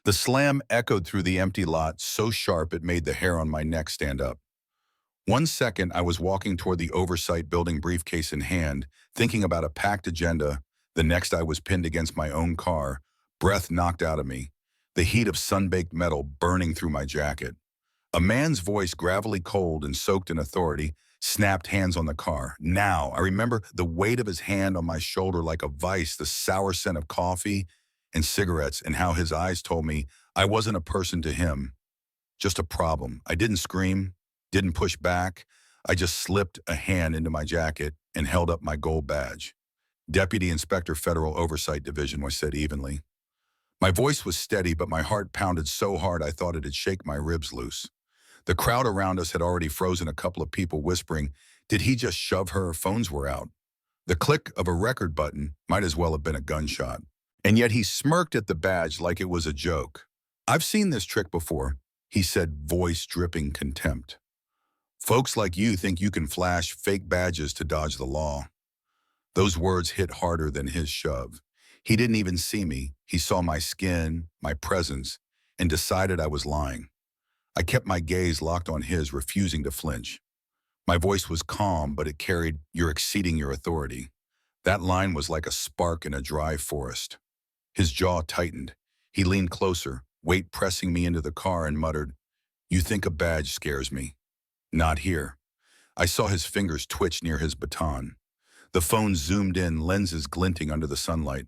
The slam echoed through the empty lot so sharp it made the hair on my neck stand up. 1 second, I was walking toward the oversight building, briefcase in hand, thinking about a packed agenda. The next, I was pinned against my own car, breath knocked out of me, the heat of sun-baked metal burning through my jacket. A man's voice, gravelly cold and soaked in authority, snapped hands on the car. Now, I remember the weight of his hand on my shoulder like a vice, the sour scent of coffee and cigarettes, and how his eyes told me I wasn't a person to him, just a problem. I didn't scream, didn't push back. I just slipped a hand into my jacket and held up my gold badge. Deputy Inspector, Federal Oversight Division, I said evenly. My voice was steady, but my heart pounded so hard I thought it'd shake my ribs loose. The crowd around us had already frozen, a couple of people whispering, "Did he just shove her?" Phones were out. The click of a record button might as well have been a gunshot. And yet he smirked at the badge like it was a joke. "I've seen this trick before," he said, voice dripping contempt. "Folks like you think you can flash fake badges to dodge the law." Those words hit harder than his shove. He didn't even see me. He saw my skin, my presence, and decided I was lying. I kept my gaze locked on his, refusing to flinch. My voice was calm, but it carried, "You're exceeding your authority." That line was like a spark in a dry forest. His jaw tightened. He leaned closer, weight pressing me into the car, and muttered, "You think a badge scares me? Not here." I saw his fingers twitch near his baton. The phone zoomed in, lenses glinting under the sunlight.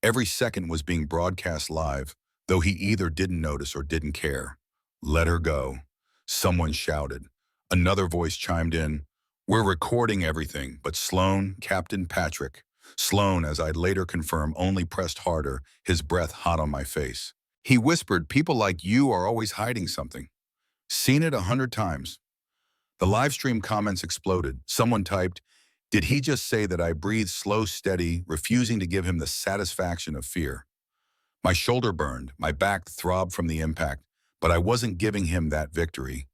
Every second was being broadcast live, though he either didn't notice or didn't care. "Let her go," someone shouted. Another voice chimed in, "We're recording everything," but Sloan, Captain Patrick, Sloan, as I'd later confirm, only pressed harder, his breath hot on my face. He whispered, "People like you are always hiding something. Seen it 100 times. The live stream comments exploded. Someone typed, "Did he just say that I breathed slow, steady, refusing to give him the satisfaction of fear?" My shoulder burned, my back throbbed from the impact, but I wasn't giving him that victory.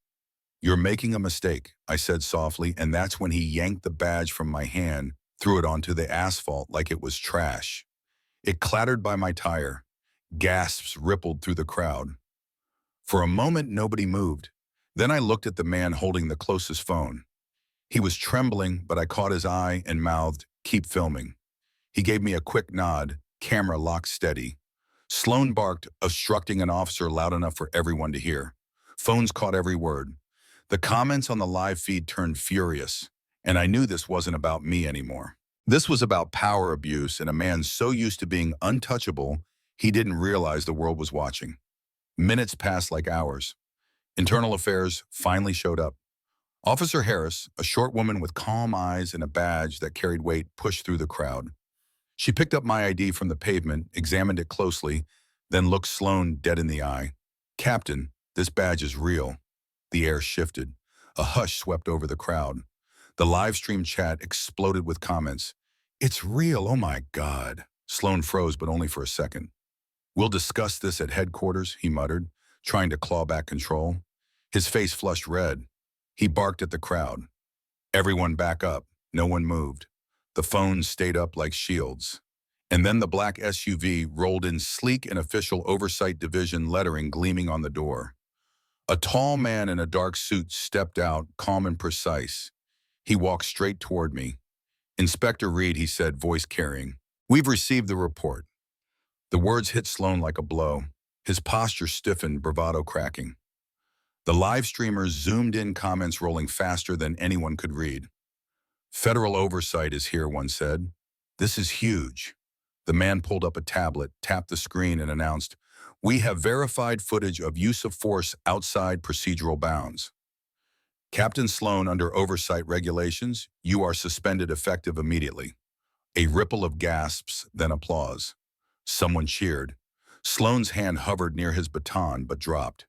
"You're making a mistake," I said softly, and that's when he yanked the badge from my hand, threw it onto the asphalt like it was trash. It clattered by my tire. Gasps rippled through the crowd. For a moment, nobody moved. Then I looked at the man holding the closest phone. He was trembling, but I caught his eye and mouthed, "Keep filming." He gave me a quick nod, camera locked steady. Sloan barked, obstructing an officer loud enough for everyone to hear. Phones caught every word. The comments on the live feed turned furious, and I knew this wasn't about me anymore. This was about power abuse and a man so used to being untouchable, he didn't realize the world was watching. Minutes passed like hours. Internal Affairs finally showed up. Officer Harris, a short woman with calm eyes and a badge that carried weight, pushed through the crowd. She picked up my ID from the pavement, examined it closely, then looked Sloan dead in the eye. "Captain, this badge is real." The air shifted. A hush swept over the crowd. The live stream chat exploded with comments. "It's real, oh my God." Sloan froze, but only for a second. "We'll discuss this at headquarters," he muttered, trying to claw back control. His face flushed red. He barked at the crowd. Everyone back up. No one moved. The phones stayed up like shields. And then the black SUV rolled in, sleek and official Oversight Division lettering gleaming on the door. A tall man in a dark suit stepped out, calm and precise. He walked straight toward me. "Inspector Reed," he said, voice carrying. "We've received the report." The words hit Sloan like a blow. His posture stiffened, bravado cracking. The live streamers zoomed in, comments rolling faster than anyone could read. "Federal oversight is here," one said. "This is huge." The man pulled up a tablet, tapped the screen, and announced, "We have verified footage of use of force outside procedural bounds. Captain Sloan, under oversight regulations, you are suspended effective immediately." A ripple of gasps, then applause. Someone cheered. Sloan's hand hovered near his baton, but dropped.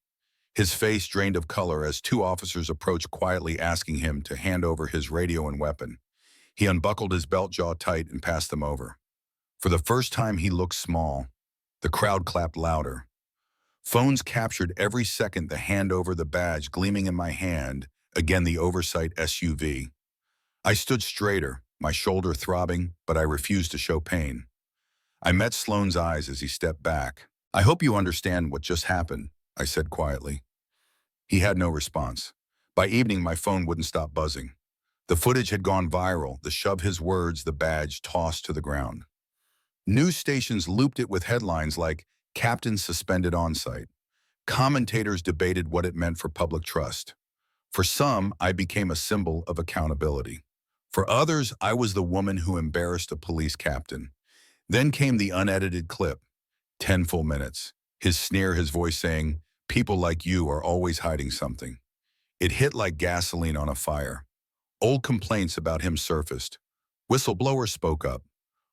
His face drained of color as two officers approached, quietly asking him to hand over his radio and weapon. He unbuckled his belt, jaw tight, and passed them over. For the first time, he looked small. The crowd clapped louder. Phones captured every second, the handover, the badge gleaming in my hand, again the oversight SUV. I stood straighter, my shoulder throbbing, but I refused to show pain. I met Sloan's eyes as he stepped back. I hope you understand what just happened, I said quietly. He had no response. By evening, my phone wouldn't stop buzzing. The footage had gone viral, the shove his words, the badge tossed to the ground. News stations looped it with headlines like, "Captain suspended on site." Commentators debated what it meant for public trust. For some, I became a symbol of accountability. For others, I was the woman who embarrassed a police captain. Then came the unedited clip, 10 full minutes. His sneer, his voice saying, "People like you are always hiding something." It hit like gasoline on a fire. Old complaints about him surfaced. Whistleblowers spoke up.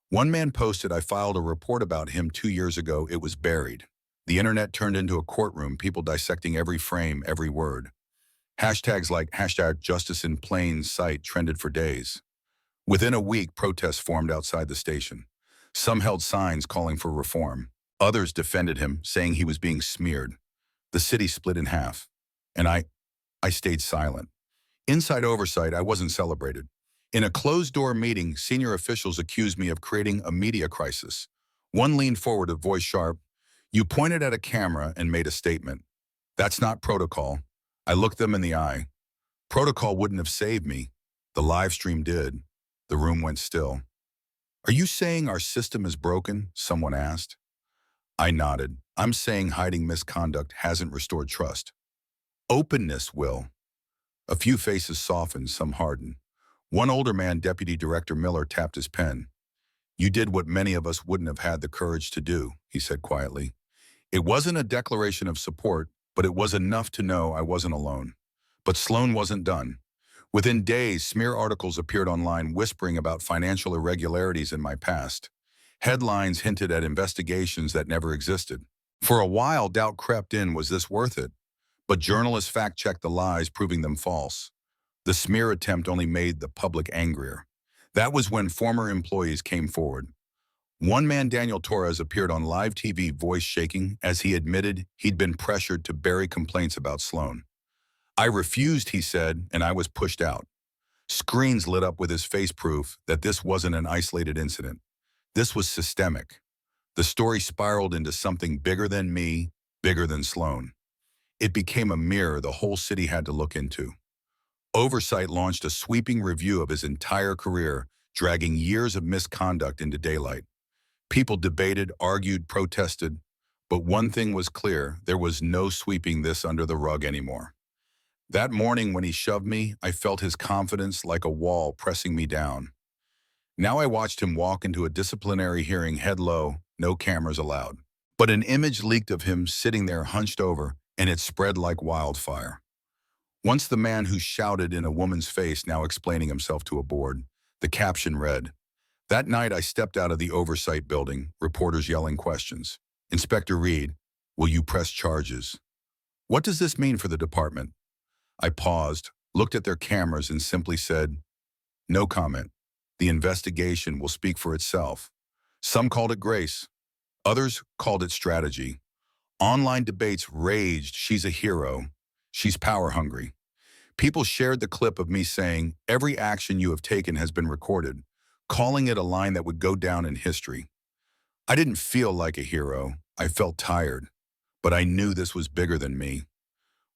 One man posted, "I filed a report about him 2 years ago. It was buried." The internet turned into a courtroom, people dissecting every frame, every word. Hashtags like #justice in plain sight trended for days. Within a week, protests formed outside the station. Some held signs calling for reform. Others defended him, saying he was being smeared. The city split in half. And I stayed silent. Inside oversight, I wasn't celebrated. In a closed-door meeting, senior officials accused me of creating a media crisis. One leaned forward, a voice sharp. "You pointed at a camera and made a statement. That's not protocol." I looked them in the eye. Protocol wouldn't have saved me. The live stream did. The room went still. "Are you saying our system is broken?" someone asked. I nodded. "I'm saying hiding misconduct hasn't restored trust. Openness will." A few faces softened, some hardened. One older man, Deputy Director Miller, tapped his pen. "You did what many of us wouldn't have had the courage to do," he said quietly. It wasn't a declaration of support, but it was enough to know I wasn't alone. But Sloan wasn't done. Within days, smear articles appeared online whispering about financial irregularities in my past. Headlines hinted at investigations that never existed. For a while, doubt crept in, was this worth it? But journalists fact-checked the lies, proving them false. The smear attempt only made the public angrier. That was when former employees came forward. One man, Daniel Torres, appeared on live TV, voice shaking, as he admitted he'd been pressured to bury complaints about Sloan. "I refused," he said, "and I was pushed out." Screens lit up with his face, proof that this wasn't an isolated incident. This was systemic. The story spiraled into something bigger than me, bigger than Sloan. It became a mirror the whole city had to look into. Oversight launched a sweeping review of his entire career, dragging years of misconduct into daylight. People debated, argued, protested, but one thing was clear: there was no sweeping this under the rug anymore. That morning when he shoved me, I felt his confidence like a wall pressing me down. Now I watched him walk into a disciplinary hearing, head low, no cameras allowed. But an image leaked of him sitting there hunched over, and it spread like wildfire. Once the man who shouted in a woman's face, now explaining himself to a board. The caption read, "That night I stepped out of the oversight building, reporters yelling questions. Inspector Reed, will you press charges? What does this mean for the department?" I paused, looked at their cameras, and simply said, "No comment. The investigation will speak for itself." Some called it grace. Others called it strategy. Online debates raged. "She's a hero. She's power hungry." People shared the clip of me saying, "Every action you have taken has been recorded," calling it a line that would go down in history. I didn't feel like a hero. I felt tired. But I knew this was bigger than me.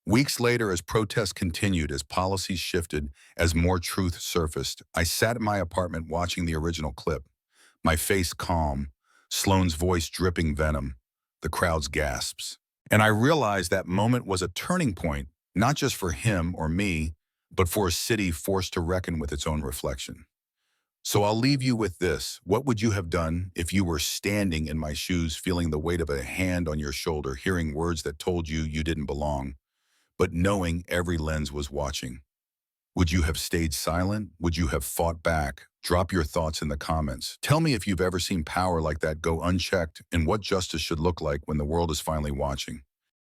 Weeks later, as protests continued, as policies shifted, as more truth surfaced, I sat in my apartment watching the original clip, my face calm, Sloan's voice dripping venom, the crowd's gasps. And I realized that moment was a turning point, not just for him or me, but for a city forced to reckon with its own reflection. So I'll leave you with this. What would you have done if you were standing in my shoes, feeling the weight of a hand on your shoulder, hearing words that told you you didn't belong, but knowing every lens was watching? Would you have stayed silent? Would you have fought back? Drop your thoughts in the comments. Tell me if you've ever seen power like that go unchecked and what justice should look like when the world is finally watching.